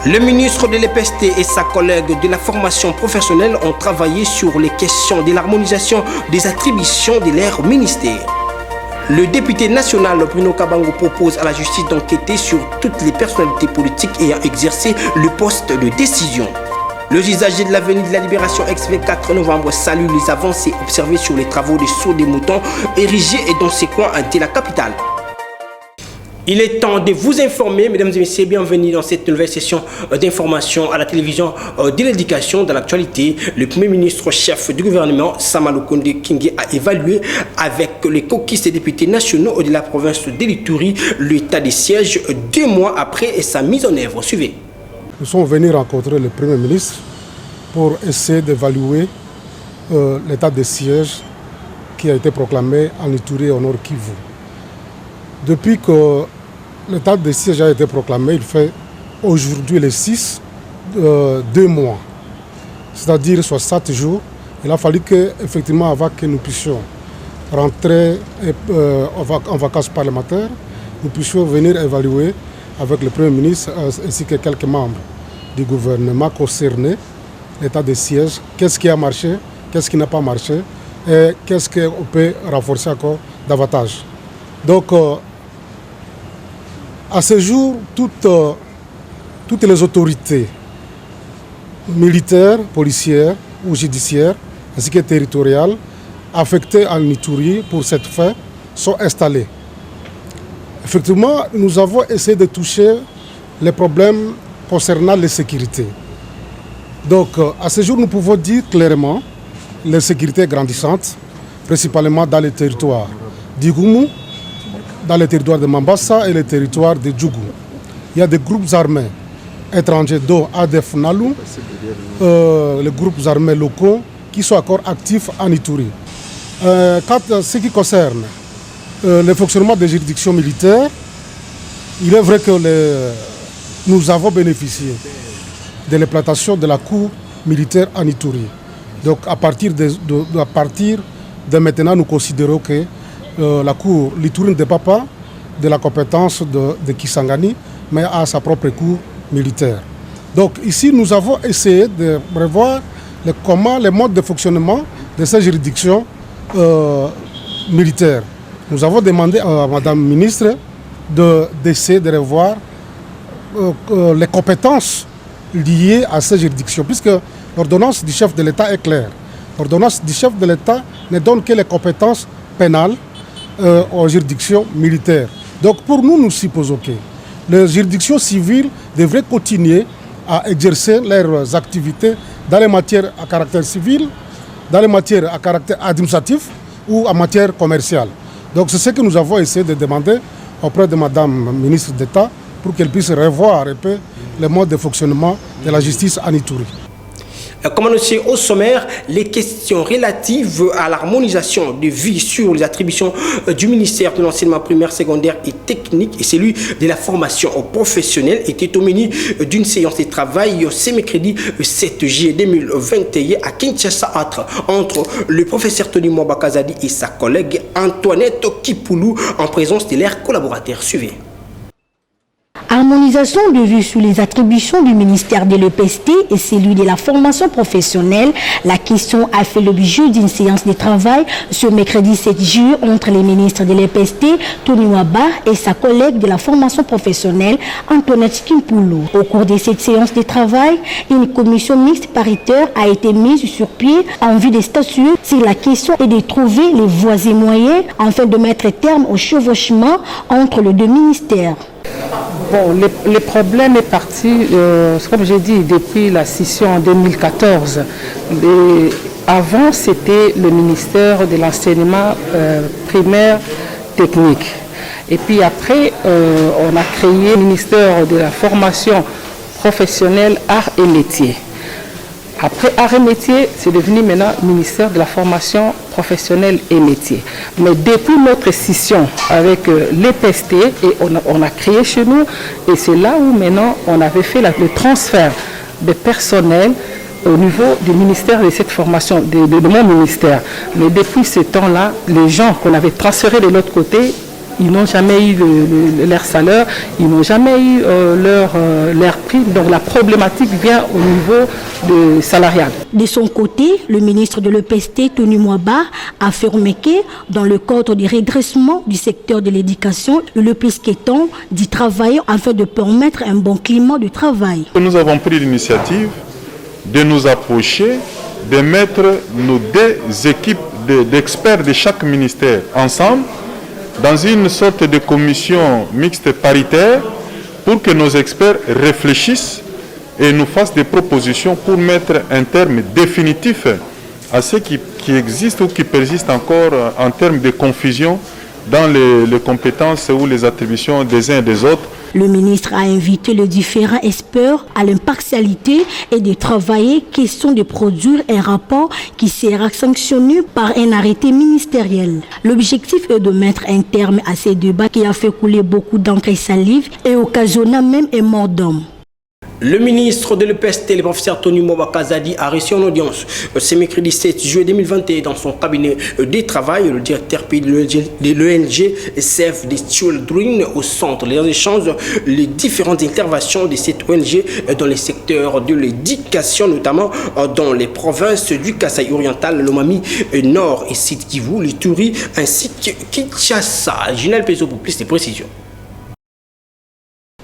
Le ministre de l'EPST et sa collègue de la formation professionnelle ont travaillé sur les questions de l'harmonisation des attributions de leur ministère. Le député national Bruno Kabango propose à la justice d'enquêter sur toutes les personnalités politiques ayant exercé le poste de décision. Le usager de l'avenue de la Libération ex-24 novembre salue les avancées observées sur les travaux des sauts des moutons érigés et dans ces coins de la capitale. Il est temps de vous informer, mesdames et messieurs, bienvenue dans cette nouvelle session d'information à la télévision de l'éducation. Dans l'actualité, le Premier ministre chef du gouvernement, Samalou Koundé Kingé, a évalué avec les caucus des députés nationaux de la province de l'Ituri l'état des sièges 2 mois après sa mise en œuvre. Suivez. Nous sommes venus rencontrer le Premier ministre pour essayer d'évaluer l'état des sièges qui a été proclamé en Ituri et au Nord Kivu. Depuis que l'état de siège a été proclamé, il fait aujourd'hui les 6, 2 mois, c'est-à-dire 60 jours. Il a fallu qu'effectivement, avant que nous puissions rentrer en vacances parlementaires, nous puissions venir évaluer avec le Premier ministre ainsi que quelques membres du gouvernement concernés l'état de siège, qu'est-ce qui a marché, qu'est-ce qui n'a pas marché et qu'est-ce qu'on peut renforcer encore davantage. Donc, à ce jour, toutes les autorités militaires, policières ou judiciaires, ainsi que territoriales, affectées en Ituri pour cette fin, sont installées. Effectivement, nous avons essayé de toucher les problèmes concernant les sécurités. Donc, à ce jour, nous pouvons dire clairement l'insécurité grandissante, principalement dans les territoires d'Igoumou, dans les territoires de Mambasa et les territoires de Djougou. Il y a des groupes armés étrangers, dont ADF Nalou, les groupes armés locaux qui sont encore actifs en Ituri. Quant à ce qui concerne le fonctionnement des juridictions militaires, il est vrai que nous avons bénéficié de l'implantation de la cour militaire en Ituri. Donc à partir de maintenant, nous considérons que la cour l'Ituri ne dépend pas de la compétence de Kisangani, mais à sa propre cour militaire. Donc ici, nous avons essayé de revoir les modes de fonctionnement de ces juridictions militaires. Nous avons demandé à Madame la ministre d'essayer de revoir les compétences liées à ces juridictions, puisque l'ordonnance du chef de l'État est claire. L'ordonnance du chef de l'État ne donne que les compétences pénales aux juridictions militaires. Donc pour nous, nous supposons que les juridictions civiles devraient continuer à exercer leurs activités dans les matières à caractère civil, dans les matières à caractère administratif ou en matière commerciale. Donc c'est ce que nous avons essayé de demander auprès de Madame la ministre d'État pour qu'elle puisse revoir un peu le mode de fonctionnement de la justice en Ituri. Comme annoncé au sommaire, les questions relatives à l'harmonisation de vie sur les attributions du ministère de l'enseignement primaire, secondaire et technique et celui de la formation professionnelle étaient au menu d'une séance de travail ce mercredi 7 juillet 2021 à Kinshasa entre le professeur Tony Mwabakazadi et sa collègue Antoinette Kipoulou en présence de leurs collaborateurs. Suivez. Harmonisation de vue sur les attributions du ministère de l'EPST et celui de la formation professionnelle. La question a fait l'objet d'une séance de travail ce mercredi 7 juillet entre les ministres de l'EPST, Tony Mwaba, et sa collègue de la formation professionnelle, Antoinette Kipoulou. Au cours de cette séance de travail, une commission mixte paritaire a été mise sur pied en vue de statuer sur la question et de trouver les voies et moyens afin de mettre terme au chevauchement entre les deux ministères. Bon, le problème est parti, comme j'ai dit, depuis la scission en 2014. Avant, c'était le ministère de l'enseignement primaire technique. Et puis après, on a créé le ministère de la formation professionnelle arts et métiers. Après arts et métiers, c'est devenu maintenant ministère de la formation professionnelle et métiers. Mais depuis notre scission avec l'EPST, et on a créé chez nous, et c'est là où maintenant on avait fait le transfert de personnel au niveau du ministère de cette formation, de mon ministère. Mais depuis ce temps-là, les gens qu'on avait transférés de l'autre côté ils n'ont jamais eu leur salaire, ils n'ont jamais eu leur prime. Donc la problématique vient au niveau salarial. De son côté, le ministre de l'EPST, Tony Mwaba, a affirmé que dans le cadre du redressement du secteur de l'éducation, l'EPST tente d'y travailler afin de permettre un bon climat de travail. Nous avons pris l'initiative de nous approcher, de mettre nos deux équipes d'experts de chaque ministère ensemble dans une sorte de commission mixte paritaire pour que nos experts réfléchissent et nous fassent des propositions pour mettre un terme définitif à ce qui existe ou qui persiste encore en termes de confusion dans les compétences ou les attributions des uns et des autres. Le ministre a invité les différents experts à l'impartialité et de travailler question de produire un rapport qui sera sanctionné par un arrêté ministériel. L'objectif est de mettre un terme à ces débats qui a fait couler beaucoup d'encre et salive et occasionna même un mort d'homme. Le ministre de l'EPST, le professeur Tony Mwaba Kazadi, a reçu en audience ce mercredi 7 juillet 2021 dans son cabinet de travail le directeur pays de l'ONG Save the Children au centre. Les échanges, les différentes interventions de cette ONG dans les secteurs de l'éducation, notamment dans les provinces du Kasaï oriental, l'Omami Nord et Sud Kivu, l'Ituri ainsi que Kinshasa. Ginal Pezo pour plus de précisions.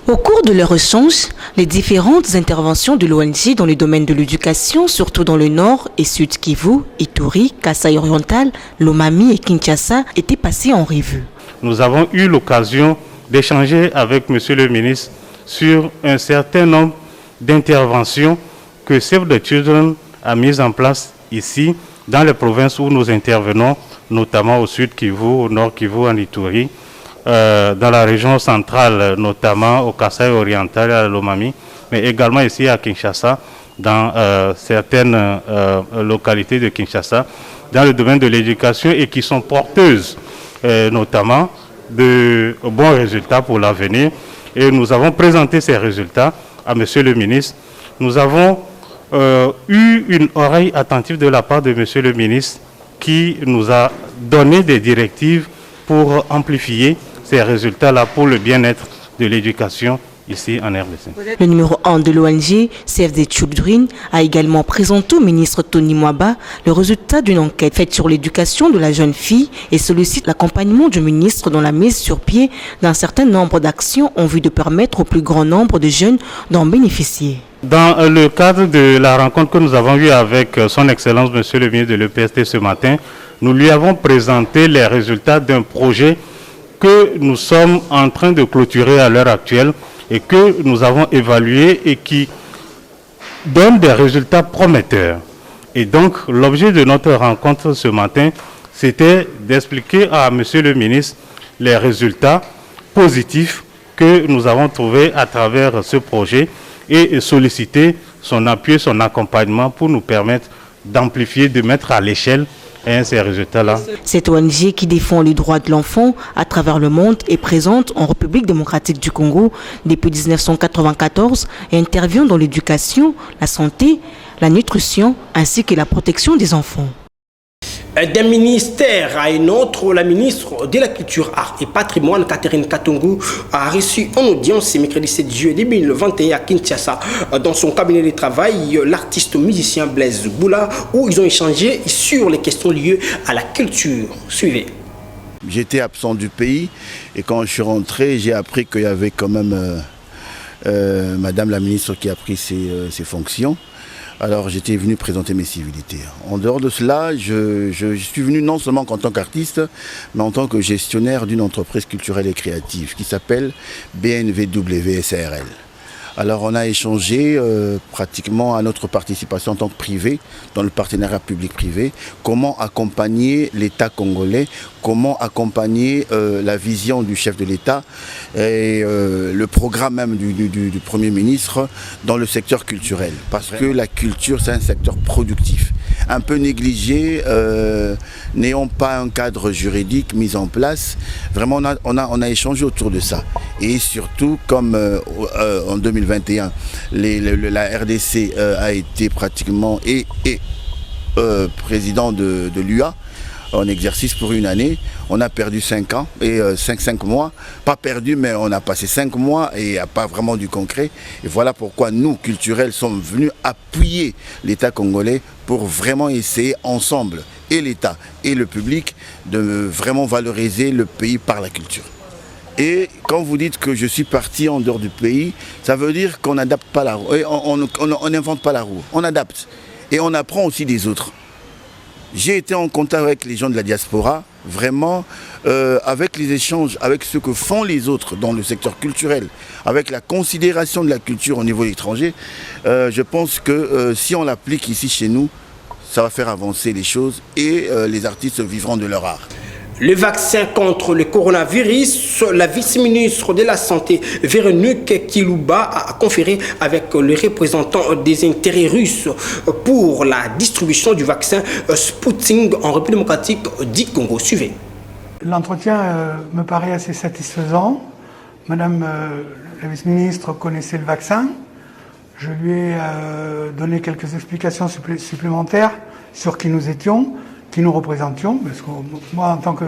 Au cours de leur échange, les différentes interventions de l'ONG dans le domaine de l'éducation, surtout dans le Nord et Sud Kivu, Ituri, Kasaï oriental, Lomami et Kinshasa, étaient passées en revue. Nous avons eu l'occasion d'échanger avec M. le ministre sur un certain nombre d'interventions que Save the Children a mises en place ici, dans les provinces où nous intervenons, notamment au Sud Kivu, au Nord Kivu, en Ituri, dans la région centrale, notamment au Kasaï oriental, à Lomami, mais également ici à Kinshasa, dans certaines localités de Kinshasa, dans le domaine de l'éducation et qui sont porteuses notamment de bons résultats pour l'avenir. Et nous avons présenté ces résultats à M. le ministre. Nous avons eu une oreille attentive de la part de M. le ministre qui nous a donné des directives pour amplifier ces résultats-là pour le bien-être de l'éducation ici en RDC. Le numéro 1 de l'ONG, Save the Children, a également présenté au ministre Tony Mwaba le résultat d'une enquête faite sur l'éducation de la jeune fille et sollicite l'accompagnement du ministre dans la mise sur pied d'un certain nombre d'actions en vue de permettre au plus grand nombre de jeunes d'en bénéficier. Dans le cadre de la rencontre que nous avons eue avec son Excellence, Monsieur le ministre de l'EPST ce matin, nous lui avons présenté les résultats d'un projet que nous sommes en train de clôturer à l'heure actuelle et que nous avons évalué et qui donne des résultats prometteurs. Et donc, l'objet de notre rencontre ce matin, c'était d'expliquer à Monsieur le ministre les résultats positifs que nous avons trouvés à travers ce projet et solliciter son appui, son accompagnement pour nous permettre d'amplifier, de mettre à l'échelle ces résultats-là. Cette ONG qui défend les droits de l'enfant à travers le monde est présente en République démocratique du Congo depuis 1994 et intervient dans l'éducation, la santé, la nutrition ainsi que la protection des enfants. D'un ministère à un autre, la ministre de la Culture, Art et Patrimoine, Catherine Katungu, a reçu en audience ce mercredi 7 juillet 2021 à Kinshasa, dans son cabinet de travail, l'artiste musicien Blaise Boula, où ils ont échangé sur les questions liées à la culture. Suivez. J'étais absent du pays et quand je suis rentré, j'ai appris qu'il y avait quand même Madame la ministre qui a pris ses fonctions. Alors j'étais venu présenter mes civilités. En dehors de cela, je suis venu non seulement en tant qu'artiste, mais en tant que gestionnaire d'une entreprise culturelle et créative qui s'appelle BNVW SARL. Alors on a échangé pratiquement à notre participation en tant que privé, dans le partenariat public-privé, comment accompagner l'État congolais, comment accompagner la vision du chef de l'État et le programme même du Premier ministre dans le secteur culturel. Parce que la culture, c'est un secteur productif, un peu négligé, n'ayant pas un cadre juridique mis en place. Vraiment, on a échangé autour de ça. Et surtout, comme en 2021, la RDC a été pratiquement président de l'UA, en exercice pour une année. On a perdu 5 ans et 5 mois. Pas perdu, mais on a passé 5 mois et il n'y a pas vraiment du concret. Et voilà pourquoi nous, culturels, sommes venus appuyer l'État congolais pour vraiment essayer ensemble, et l'État et le public, de vraiment valoriser le pays par la culture. Et quand vous dites que je suis parti en dehors du pays, ça veut dire qu'on n'adapte pas la roue. On n'invente pas la roue, on adapte. Et on apprend aussi des autres. J'ai été en contact avec les gens de la diaspora, vraiment, avec les échanges, avec ce que font les autres dans le secteur culturel, avec la considération de la culture au niveau étranger. Je pense que si on l'applique ici chez nous, ça va faire avancer les choses et les artistes vivront de leur art. Le vaccin contre le coronavirus, la vice-ministre de la Santé, Véronique Kilouba, a conféré avec le représentant des intérêts russes pour la distribution du vaccin Sputnik en République démocratique du Congo. Suivez. L'entretien me paraît assez satisfaisant. Madame la vice-ministre connaissait le vaccin. Je lui ai donné quelques explications supplémentaires sur qui nous étions, qui nous représentions, parce que moi, en tant que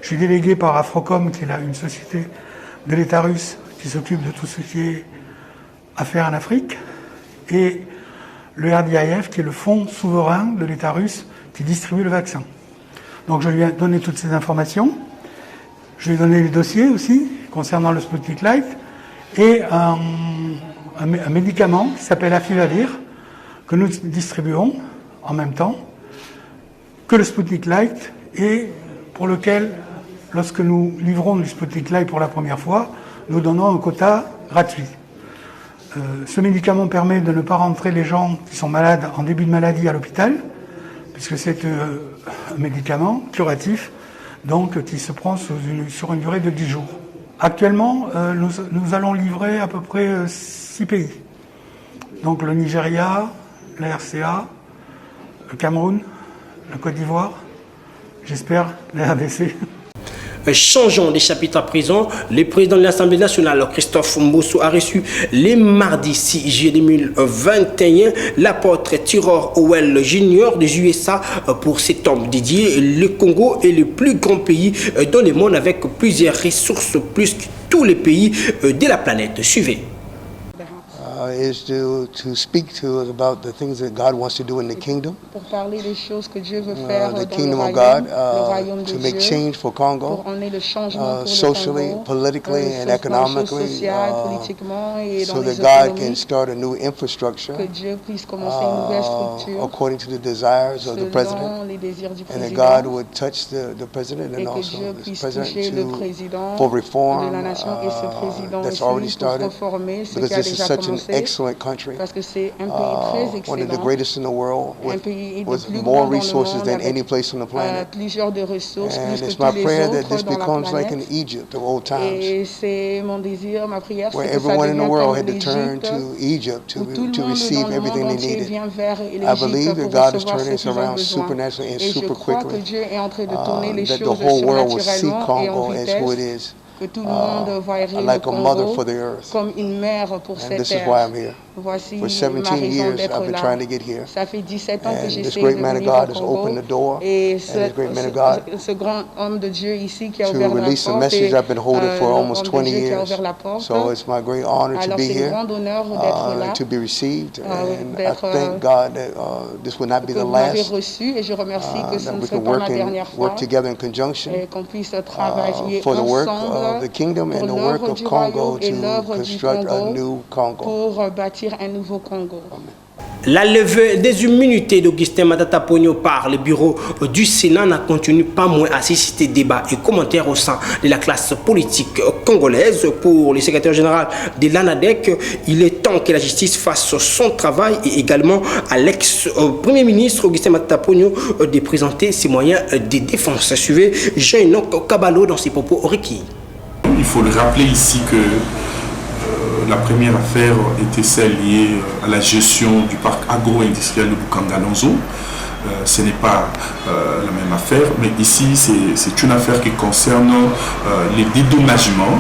je suis délégué par Afrocom, qui est une société de l'État russe qui s'occupe de tout ce qui est affaires en Afrique, et le RDIF, qui est le fonds souverain de l'État russe qui distribue le vaccin. Donc je lui ai donné toutes ces informations. Je lui ai donné les dossiers aussi concernant le Sputnik Light et un médicament qui s'appelle Afivavir, que nous distribuons en même temps que le Sputnik Light, et pour lequel, lorsque nous livrons du Sputnik Light pour la première fois, nous donnons un quota gratuit. Ce médicament permet de ne pas rentrer les gens qui sont malades en début de maladie à l'hôpital, puisque c'est un médicament curatif, donc qui se prend sur une durée de 10 jours. Actuellement, nous allons livrer à peu près 6 pays. Donc le Nigeria, la RCA, le Cameroun, la Côte d'Ivoire, j'espère la RDC. Changeons des chapitres à présent. Le président de l'Assemblée nationale, Christophe Mbosso, a reçu le mardi 6 juillet 2021 l'apôtre Tyrone Howell Jr. des USA pour cet homme dédié. Le Congo est le plus grand pays dans le monde avec plusieurs ressources, plus que tous les pays de la planète. Suivez. Is to speak to us about the things that God wants to do in the kingdom. Pour parler des choses que Dieu veut faire the dans kingdom le of God, royaume de to make Dieu, change for Congo, pour emmener le changement pour socially, le Congo, politically, and economically, politiquement et dans so les that God can économies, start a new infrastructure que Dieu puisse commencer une nouvelle structure according to the desires of the selon president, les désirs du and that président, God would touch the president et and que also Dieu the puisse president toucher le président for reform de la nation et ce président that's aussi already pour started, reformer ce because qui a this is déjà such an commencé, excellent country. parce que c'est un pays très One of the excellent, greatest in the world, un pays with plus more grand dans le resources monde, than avec any place on the planet. plusieurs de ressources, And plus it's que my tous les prayer that this autres dans la becomes like planète. an Egypt of old times, Et c'est mon désir, ma prière, c'est where que ça everyone in the devienne world comme had to turn l'Égypte, to Egypt où tout le to monde receive dans le everything monde they entier needed. vient vers I believe l'Égypte that pour God is recevoir turning ce this qu'ils ont around besoin. supernaturally and Et je super crois que quickly, Dieu est en train de tourner les that the choses whole world will see surnaturellement et en Congo as who it vitesse, is, que tout le monde voit like le a mother Congo for the earth. comme une mère pour And cette this is why I'm terre. here. Voici For ma 17 raison years, d'être I've been là. trying to get here. Ça fait 17 ans que And this j'essaie great de man of venir God au has Congo. opened the door, Et and this great man of God ce grand homme de Dieu ici qui a to ouvert la release a porte, message I've been holding for almost l'homme de 20 Dieu qui a years. ouvert la porte. So it's my great honor to Alors be c'est un here, grand honneur d'être là, to be received, and I d'être, thank God that this will not be que the vous m'avez last, reçu, et je remercie que ce that ne we soit can pas ma dernière fois, work together in conjunction et qu'on puisse travailler for the work ensemble of the kingdom pour and the work l'œuvre of du Congo royaume et to l'œuvre du construct a Congo new Congo. pour bâtir un nouveau Congo. La levée des immunités d'Augustin Matata Ponyo par le bureau du Sénat n'a continue pas moins à susciter débats et commentaires au sein de la classe politique congolaise. Pour le secrétaire général de l'ANADEC, il est temps que la justice fasse son travail, et également à l'ex-premier ministre Augustin Matata Ponyo de présenter ses moyens de défense. Suivez Jean-Enoch Kabalo dans ses propos requis. Il faut le rappeler ici que la première affaire était celle liée à la gestion du parc agro-industriel de Bukanga-Lonzo. Ce n'est pas la même affaire, mais ici c'est une affaire qui concerne les dédommagements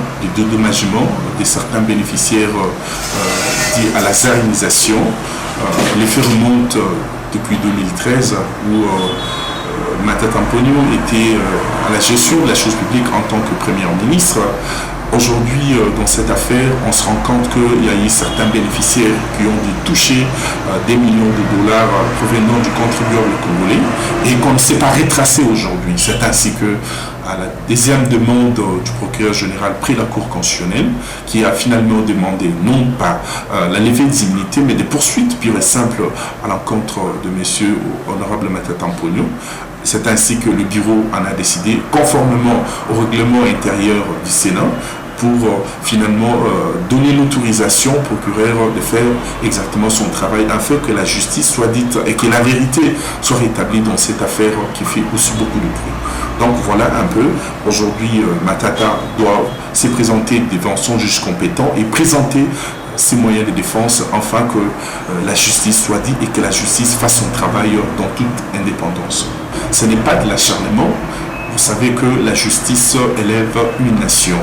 de certains bénéficiaires dits à la zarinisation. Les faits remontent depuis 2013 où Matata Ponyo était à la gestion de la chose publique en tant que Premier ministre. Aujourd'hui, dans cette affaire, on se rend compte qu'il y a eu certains bénéficiaires qui ont dû toucher des millions de dollars provenant du contribuable congolais et qu'on ne sait pas retracer aujourd'hui. C'est ainsi que, à la deuxième demande du procureur général près la Cour constitutionnelle, qui a finalement demandé non pas la levée des immunités, mais des poursuites pures et simples à l'encontre de M. Honorable Matata Ponyo. C'est ainsi que le bureau en a décidé, conformément au règlement intérieur du Sénat, pour finalement donner l'autorisation au procureur de faire exactement son travail afin que la justice soit dite et que la vérité soit rétablie dans cette affaire qui fait aussi beaucoup de bruit. Donc voilà un peu, aujourd'hui Matata doit se présenter devant son juge compétent et présenter ses moyens de défense afin que la justice soit dite et que la justice fasse son travail dans toute indépendance. Ce n'est pas de l'acharnement. Vous savez que la justice élève une nation.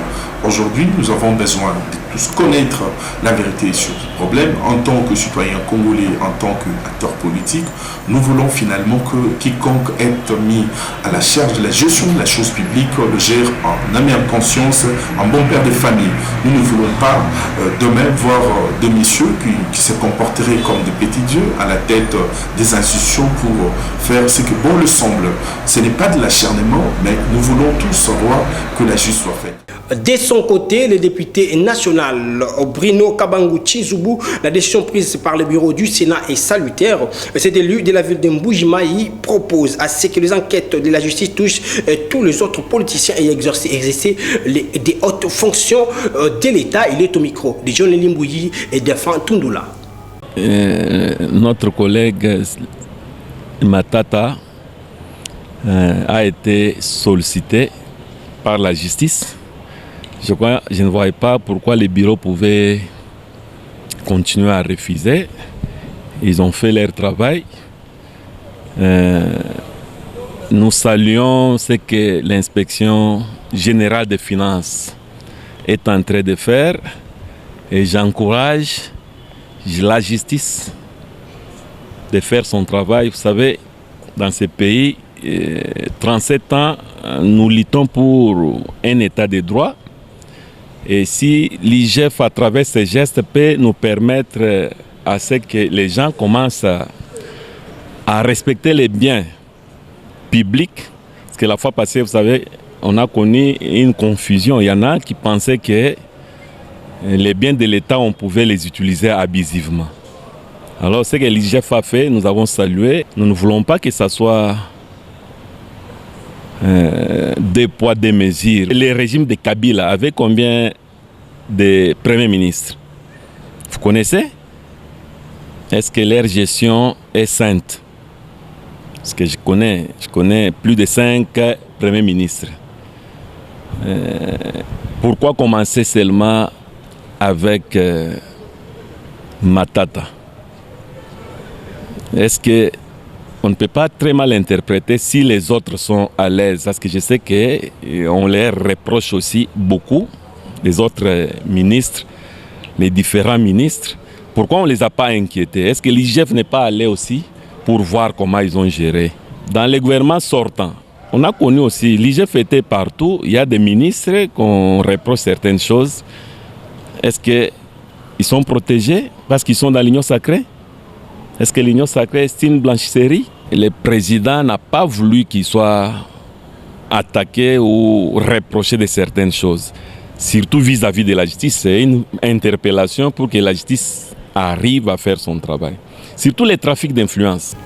Aujourd'hui, nous avons besoin de tous connaître la vérité sur ce problème. En tant que citoyen congolais, en tant qu'acteur politique, nous voulons finalement que quiconque est mis à la charge de la gestion de la chose publique le gère en âme et en conscience, en bon père de famille. Nous ne voulons pas demain voir des messieurs qui se comporteraient comme des petits dieux à la tête des institutions pour faire ce que bon leur semble. Ce n'est pas de l'acharnement, mais nous voulons tous savoir que la justice soit faite. De son côté, le député national Bruno Kabangu Chizubu, la décision prise par le bureau du Sénat est salutaire. Cet élu de la ville de Mbujimayi propose à ce que les enquêtes de la justice touchent tous les autres politiciens ayant exercé des hautes fonctions de l'État. Il est au micro de John Limbouyi et de Fan Tundula. Notre collègue Matata a été sollicité par la justice. Je ne voyais pas pourquoi les bureaux pouvaient continuer à refuser. Ils ont fait leur travail. Nous saluons ce que l'inspection générale des finances est en train de faire et j'encourage la justice de faire son travail. Vous savez, dans ce pays, 37 ans, nous luttons pour un état de droit. Et si l'IGF, à travers ces gestes, peut nous permettre à ce que les gens commencent à respecter les biens publics, parce que la fois passée, vous savez, on a connu une confusion. Il y en a qui pensaient que les biens de l'État, on pouvait les utiliser abusivement. Alors, ce que l'IGF a fait, nous avons salué. Nous ne voulons pas que ça soit deux poids, deux mesures. Le régime de Kabila avait combien de premiers ministres? Vous connaissez? Est-ce que leur gestion est sainte? Parce que je connais plus de 5 premiers ministres. Pourquoi commencer seulement avec Matata? Est-ce que on ne peut pas très mal interpréter si les autres sont à l'aise, parce que je sais qu'on leur reproche aussi beaucoup, les autres ministres, les différents ministres. Pourquoi on ne les a pas inquiétés? Est-ce que l'IGF n'est pas allé aussi pour voir comment ils ont géré? Dans les gouvernements sortants, on a connu aussi, l'IGF était partout, il y a des ministres qu'on reproche certaines choses. Est-ce qu'ils sont protégés parce qu'ils sont dans l'Union sacrée? Est-ce que l'Union sacrée est une blanchisserie? Le président n'a pas voulu qu'il soit attaqué ou reproché de certaines choses. Surtout vis-à-vis de la justice, c'est une interpellation pour que la justice arrive à faire son travail. Surtout les trafics d'influence.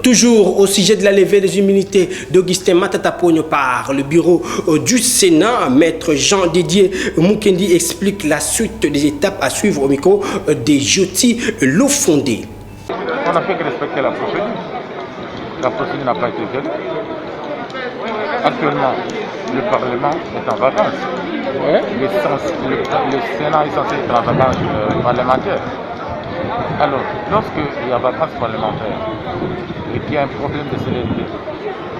Toujours au sujet de la levée des immunités d'Augustin Matata Ponyo par le bureau du Sénat, Maître Jean-Didier Mukendi explique la suite des étapes à suivre au micro de Joti Lofondé. On n'a fait que respecter la procédure. La procédure n'a pas été faite. Actuellement, le Parlement est en vacances. Ouais. Le Sénat est censé être en vacances parlementaires. Alors, lorsqu'il y a vacances parlementaires et qu'il y a un problème de célérité,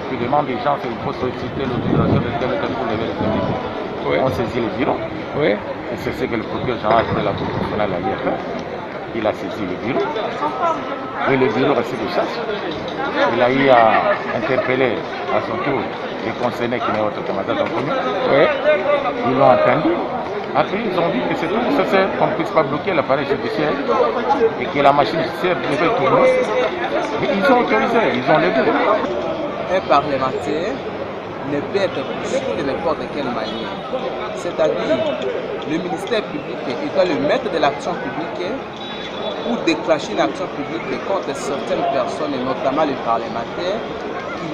tu demandes des gens qu'il faut solliciter l'autorisation de tel ou tel pour lever les immunités. Ouais. On saisit les bureaux. Ouais. Et c'est ce que le procureur général de la Cour constitutionnelle a fait. il a saisi le bureau. Et le bureau reçu de chasse. Il a eu à interpeller à son tour les concernés qui n'est autre que Madame Commun. Ils l'ont entendu. Après, ils ont dit que c'est tout nécessaire qu'on ne puisse pas bloquer l'appareil judiciaire et que la machine judiciaire devait tourner. Mais ils ont autorisé, ils ont levé. Un parlementaire ne peut être poursuivi de n'importe quelle manière. C'est-à-dire, le ministère public est le maître de l'action publique ou déclencher une action publique contre certaines personnes, et notamment les parlementaires,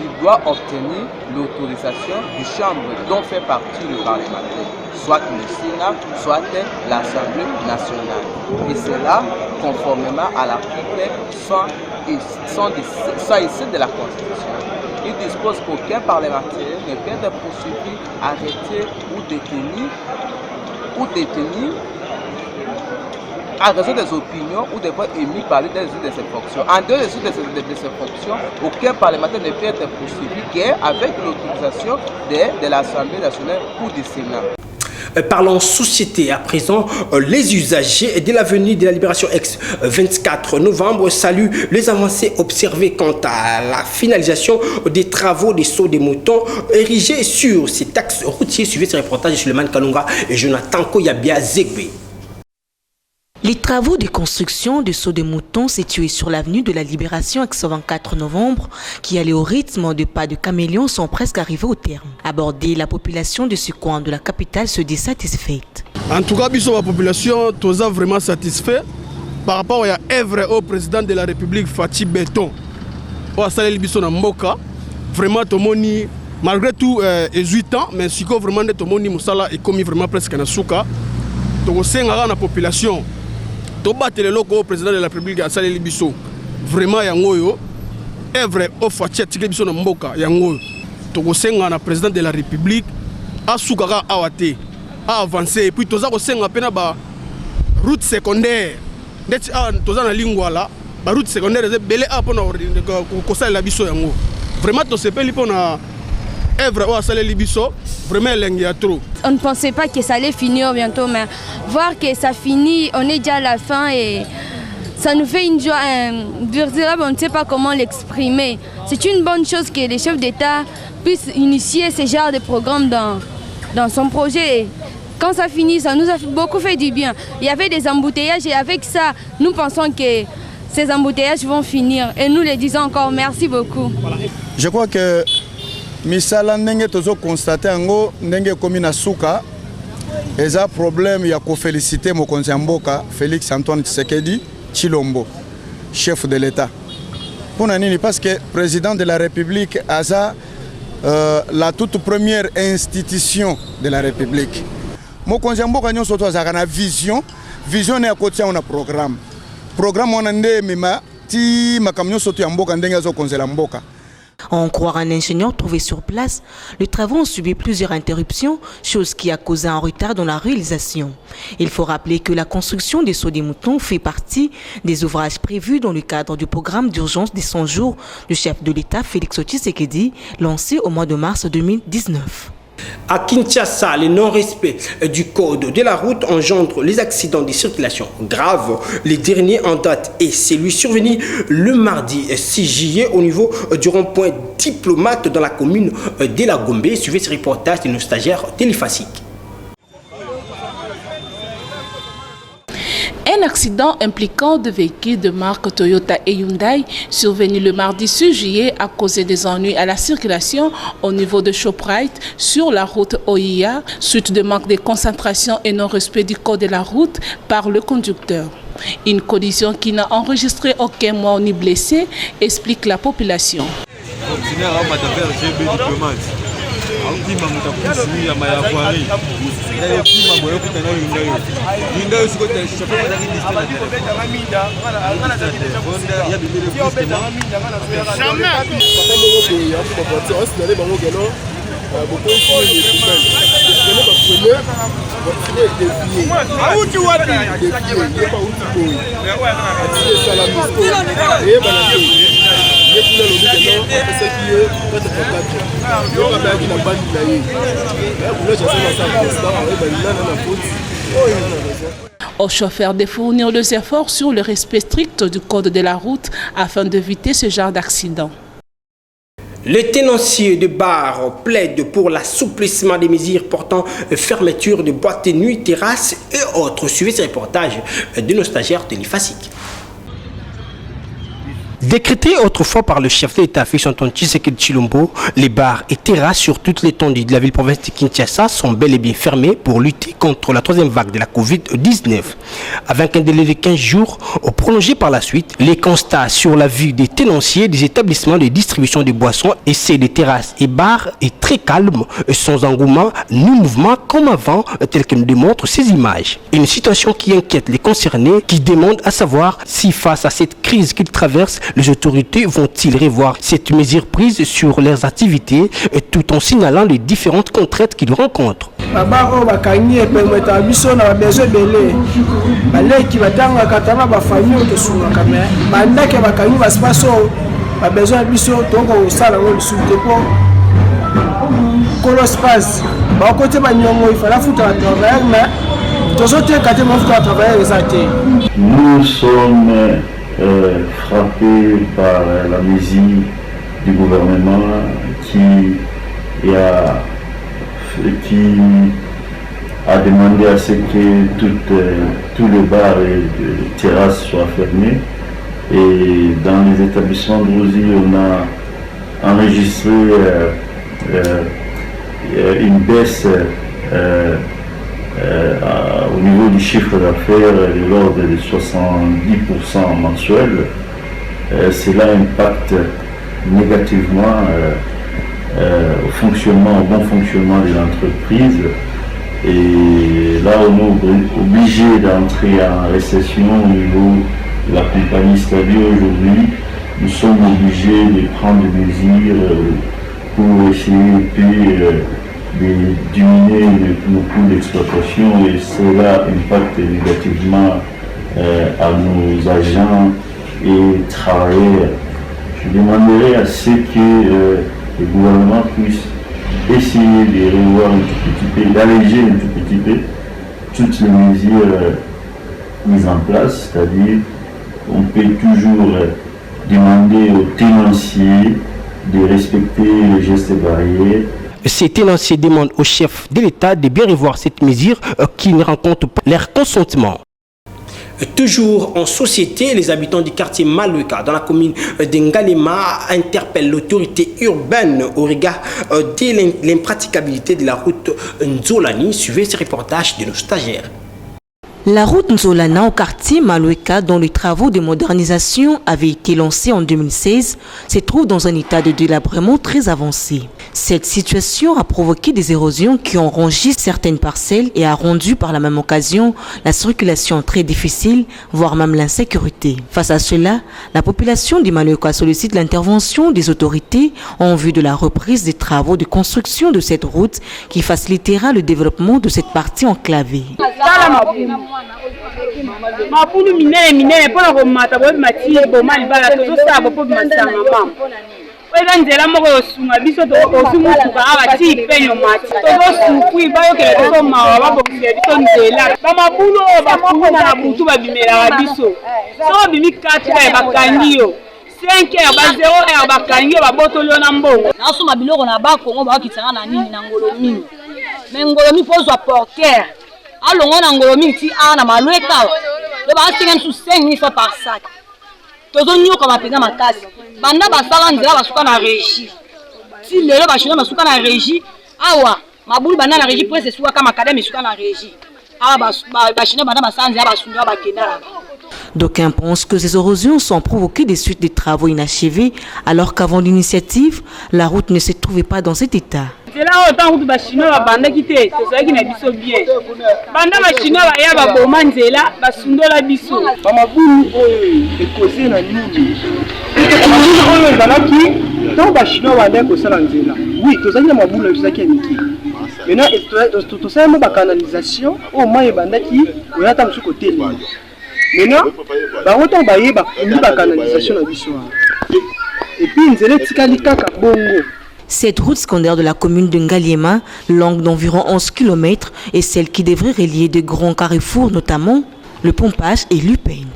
il doit obtenir l'autorisation du chambre dont fait partie le parlementaire, soit le Sénat, soit l'Assemblée nationale. Et cela conformément à l'article 117 de la Constitution. Il dispose qu'aucun parlementaire ne peut être poursuivi, arrêté ou détenu à raison des opinions ou des voix émises par lui dans l'exercice de ses fonctions. En dehors de ses fonctions, aucun parlementaire ne peut être poursuivi qu'avec l'autorisation de l'Assemblée nationale ou du Sénat. Parlons société à présent. Les usagers de l'avenue de la Libération ex-24 novembre saluent les avancées observées quant à la finalisation des travaux des sauts des moutons érigés sur ces axes routiers. Suivez ce reportage de Suleiman Kalunga et Jonathan Koyabia Zegbe. Les travaux de construction de sauts de moutons situés sur l'avenue de la Libération ex-24 novembre, qui allaient au rythme de pas de caméléon, sont presque arrivés au terme. Abordée, la population de ce coin de la capitale se dit satisfaite. En tout cas, la population est vraiment satisfaite par rapport à l'œuvre au président de la République, Fatih Béton. Vraiment, tout le monde, malgré tout, 18 ans, mais si vraiment tout le monde est commis vraiment presque dans le souka. Donc, c'est la population. Tobattre le loco au président de la République à Salé Libiso. Vraiment, yangoyo. Œuvre au Fatih Tigebiso na Mboka, yangoyo. Togosenga na président de la République, a soukara awate, a avancé. Et puis, toza kosenga pena ba route secondaire. Ndeti a toza na lingwala, ba route secondaire ze belé a pona kosala la biso yango. Vraiment, to sepeli pona œuvre au Salé Libiso. Vraiment, l'engia trop. On ne pensait pas que ça allait finir bientôt, mais voir que ça finit, on est déjà à la fin et ça nous fait une joie indescriptible, on ne sait pas comment l'exprimer. C'est une bonne chose que les chefs d'État puissent initier ce genre de programme dans son projet. Quand ça finit, ça nous a beaucoup fait du bien. Il y avait des embouteillages et avec ça, nous pensons que ces embouteillages vont finir. Et nous les disons encore merci beaucoup. Je crois que misala ndenge tozo constater ngo ndenge komi na suka eza problème ya ko féliciter mokonzi ya mboka Félix Antoine Tshisekedi Tshilombo, chef de l'État. Pona nini parce que président de la République aza la toute première institution de la République. Mokonzi ya mboka nyonso to azaka na vision ya kotia na programme wana nde mema ti makamnyo soto ya mboka ndenge azo konzela mboka. En croire un ingénieur trouvé sur place, les travaux ont subi plusieurs interruptions, chose qui a causé un retard dans la réalisation. Il faut rappeler que la construction des sauts des moutons fait partie des ouvrages prévus dans le cadre du programme d'urgence des 100 jours du chef de l'État Félix Tshisekedi, lancé au mois de mars 2019. À Kinshasa, le non-respect du code de la route engendre les accidents de circulation graves. Les derniers en date est celui survenu le mardi 6 juillet au niveau du rond-point Diplomate dans la commune de la Gombe. Suivez ce reportage de nos stagiaires téléphasiques. Un accident impliquant deux véhicules de marque Toyota et Hyundai survenu le mardi 6 juillet a causé des ennuis à la circulation au niveau de Shoprite sur la route OIA suite de manque de concentration et non-respect du code de la route par le conducteur. Une collision qui n'a enregistré aucun mort ni blessé, explique la population. aux chauffeurs de fournir des efforts sur le respect strict du code de la route afin d'éviter ce genre d'accident. Le tenancier de bar plaide pour l'assouplissement des mesures portant fermeture de boîtes de nuit, terrasses et autres. Suivez ce reportage de nos stagiaires téléphasiques. Décrété autrefois par le chef de l'État Félix-Antoine Tshisekedi Tshilombo, les bars et terrasses sur toute l'étendue de la ville-province de Kinshasa sont bel et bien fermés pour lutter contre la troisième vague de la Covid-19. Avec un délai de 15 jours prolongé par la suite, les constats sur la vue des tenanciers des établissements de distribution de boissons et ceux des terrasses et bars est très calme, sans engouement ni mouvement comme avant, tel que nous démontrent ces images. Une situation qui inquiète les concernés, qui demandent à savoir si face à cette crise qu'ils traversent, les autorités vont-ils revoir cette mesure prise sur leurs activités tout en signalant les différentes contraintes qu'ils rencontrent. Nous sommes frappés par la mesure du gouvernement qui a demandé à ce que tous les bars et terrasses soient fermés. Et dans les établissements de Rosie, on a enregistré une baisse au niveau du chiffre d'affaires de l'ordre de 70% mensuel. Cela impacte négativement au bon fonctionnement de l'entreprise. Et là, on est obligé d'entrer en récession au niveau de la compagnie. C'est-à-dire aujourd'hui, nous sommes obligés de prendre des mesures pour essayer de diminuer nos coûts d'exploitation, et cela impacte négativement à nos agents et travailleurs. Je demanderai à ce que le gouvernement puisse essayer de revoir un tout petit peu, d'alléger un tout petit peu toutes les mesures mises en place, c'est-à-dire on peut toujours demander aux tenanciers de respecter les gestes barrières. Ces tenanciers demandent au chef de l'État de bien revoir cette mesure qui ne rencontre pas leur consentement. Toujours en société, les habitants du quartier Maluka dans la commune d'Ngalema interpellent l'autorité urbaine au regard de l'impraticabilité de la route Nzolani. Suivez ce reportage de nos stagiaires. La route Nzolana au quartier Malueka, dont les travaux de modernisation avaient été lancés en 2016, se trouve dans un état de délabrement très avancé. Cette situation a provoqué des érosions qui ont rongé certaines parcelles et a rendu par la même occasion la circulation très difficile, voire même l'insécurité. Face à cela, la population du Malueka sollicite l'intervention des autorités en vue de la reprise des travaux de construction de cette route qui facilitera le développement de cette partie enclavée. Mapulu minene pona komata bo mati boma libala to sabo po masanga mama wena nzela moko yosunga biso to osumuka abati penyo mati to sukui bayokela to mawa babokile biso nzela bamabulu bakuma na butu babimela biso so bimi 4 bakangiyo 5 ba 0 bakangiyo babotolo na mbongo na suma biloko na bakongo bakitsanga na nini na ngolomi mais ngolomi pozwa porter alongo na ngolomi ti ana Malueka le ba tinga su 5000 fois par sac tozo nyoka mapenga makasi banda basala nzela basuka na régie ti lelo bashina basuka na régie awa mabulu banda na régie presse suka kama kadame suka na régie awa bashina banda basala nzela basunda bakenda. D'aucuns pensent que ces érosions sont provoquées des suites des travaux inachevés, alors qu'avant l'initiative, la route ne se trouvait pas dans cet état. C'est là autant que bashinois banda kité tozaki na biso bien banda bashinois ya baboma nzela basundola biso bamabulu oyo ekose na nini oyo ezalaki to bashinois banda kosala nzela oui tozaki na mabulu ezalaki ya miki maintenant tosalamo bacanalisation oyo mai ebandaki oyata mosu koteli maintenant bango ntango bayeba ni bacanalisation na biso et puis nzela etikali kaka bongo. Cette route secondaire de la commune de Ngaliema, longue d'environ 11 km, est celle qui devrait relier de grands carrefours, notamment le pompage et l'UPEN.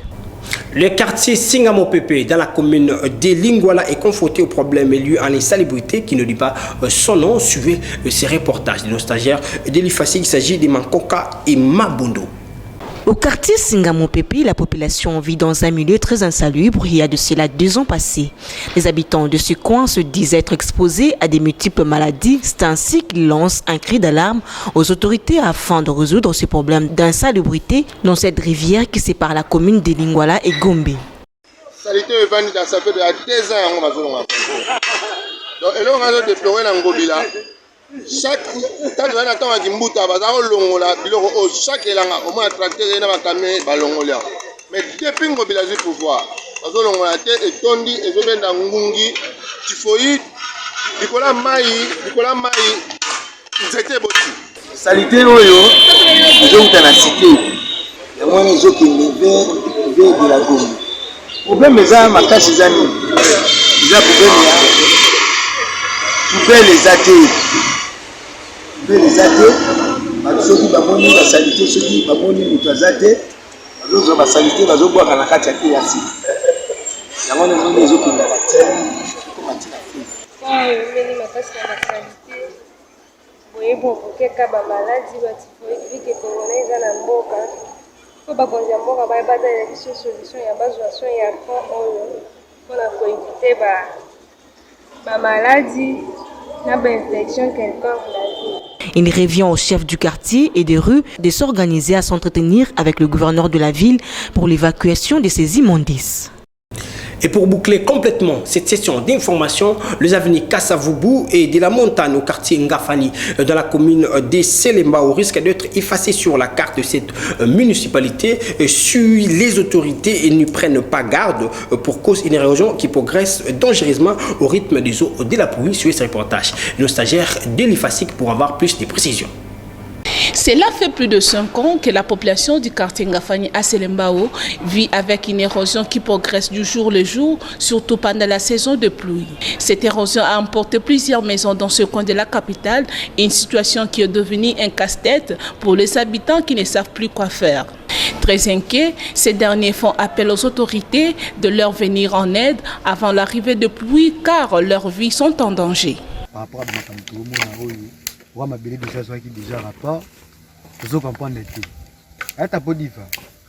Le quartier Singamo-Pepe dans la commune de Lingwala est confronté au problème lié à l'insalubrité qui ne dit pas son nom. Suivez ces reportages de nos stagiaires de l'IFACI. Il s'agit de Mankoka et Mabondo. Au quartier Singamo-Pepe, la population vit dans un milieu très insalubre il y a de cela 2 ans passés. Les habitants de ce coin se disent être exposés à des multiples maladies. C'est ainsi qu'ils lancent un cri d'alarme aux autorités afin de résoudre ce problème d'insalubrité dans cette rivière qui sépare la commune de Lingwala et Gombe. Salité est venue dans sa fait de 2 ans. Donc, et là, on a déploré l'Angobila. Chaque temps on attend à Kimbuta bazaro longola biloko chaque elanga au moins tracteur na bakame balongola mais depuis ngobila zu pouvoir bazo longola te etondi ezobenda ngungi tifoïde likola mai nzete boti salité oyo ezonta na cité ya mwana ezokende vers de la Gombe problème eza makasi zani eza problème ya poubelle ezate les athées, ceux qui bamoni la salité, ceux qui bamoni mutazate, ceux qui salité, ceux qui boivent la carte qui est assis. La monnaie est les autres qui n'ont pas de comment tu l'as fait. Mais ma passe la salité. Voyez bon, pour quelqu'un ba maladie, ba typhoïde, qui est congolais dans la mboka. Faut pas qu'on dise mboka ba bata ya solution ya besoin ya fond pour la éviter ba maladie. Il revient au chef du quartier et des rues de s'organiser à s'entretenir avec le gouverneur de la ville pour l'évacuation de ces immondices. Et pour boucler complètement cette session d'information, les avenues Kassavubu et de la montagne au quartier Ngafani dans la commune de Selembao risquent d'être effacés sur la carte de cette municipalité si les autorités ne prennent pas garde pour cause d'une érosion qui progresse dangereusement au rythme des eaux de la pluie. Sur ce reportage, nos stagiaires de l'IFACIC pour avoir plus de précisions. Cela fait plus de 5 ans que la population du quartier Ngafani à Selembao vit avec une érosion qui progresse du jour le jour, surtout pendant la saison de pluie. Cette érosion a emporté plusieurs maisons dans ce coin de la capitale, une situation qui est devenue un casse-tête pour les habitants qui ne savent plus quoi faire. Très inquiets, ces derniers font appel aux autorités de leur venir en aide avant l'arrivée de pluie car leurs vies sont en danger. Par rapport à ma déjà rapport, je comprends les tout. Ata podiva.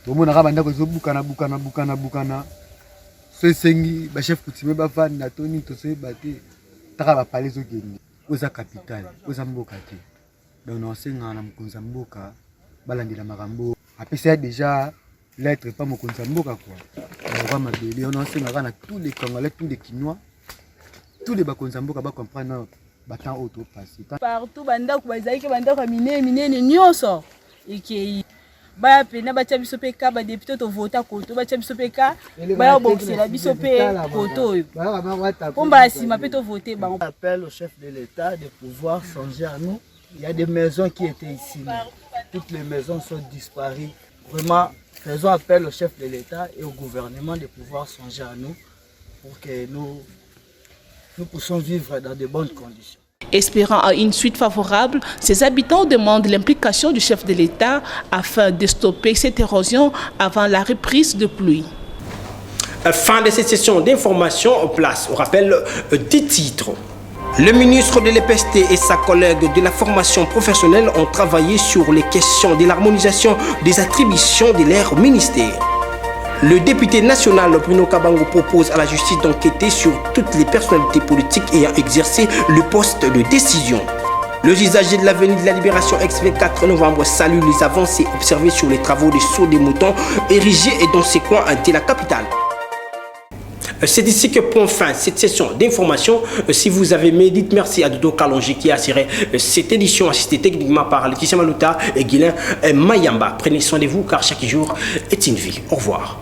Tout le monde a banda ko bukana. Ce sengi ba chef coutumier ba fan na toni to se baté. Taka ba parler zo geni. Oza capitale, oza mboka te. Donc non senga na mkonza mboka balandila makambo. Apesa déjà l'être pas mkonza mboka quoi. On va mabeli on senga na tous les Congolais, tous les Kinois, tous les bakonza mboka ba comprendre. Partout banda ko bazaki banda ko minene nyonso ikei ba pena ba biso pe ka ba député to vota koto ba biso pe ka ba boxela biso pe koto pomba sima pe to voter ba. On appelle au chef de l'État de pouvoir songer à nous. Il y a des maisons qui étaient ici. Toutes les maisons sont disparues. Vraiment, faisons appel au chef de l'État et au gouvernement de pouvoir songer à nous pour que nous puissions vivre dans de bonnes conditions. Espérant à une suite favorable, ces habitants demandent l'implication du chef de l'État afin de stopper cette érosion avant la reprise de pluie. Fin de cette session d'information, place au rappel des titres. Le ministre de l'EPST et sa collègue de la formation professionnelle ont travaillé sur les questions de l'harmonisation des attributions de leur ministère. Le député national Bruno Kabango propose à la justice d'enquêter sur toutes les personnalités politiques ayant exercé le poste de décision. Le usager de l'avenue de la Libération ex-24 novembre salue les avancées observées sur les travaux des sauts des moutons érigés dans ces coins de la capitale. C'est ici que prend fin cette session d'information. Si vous avez aimé, dites merci à Dodo Kalonji qui a assuré cette édition assistée techniquement par Laetitia Malouta et Guilain Mayamba. Prenez soin de vous car chaque jour est une vie. Au revoir.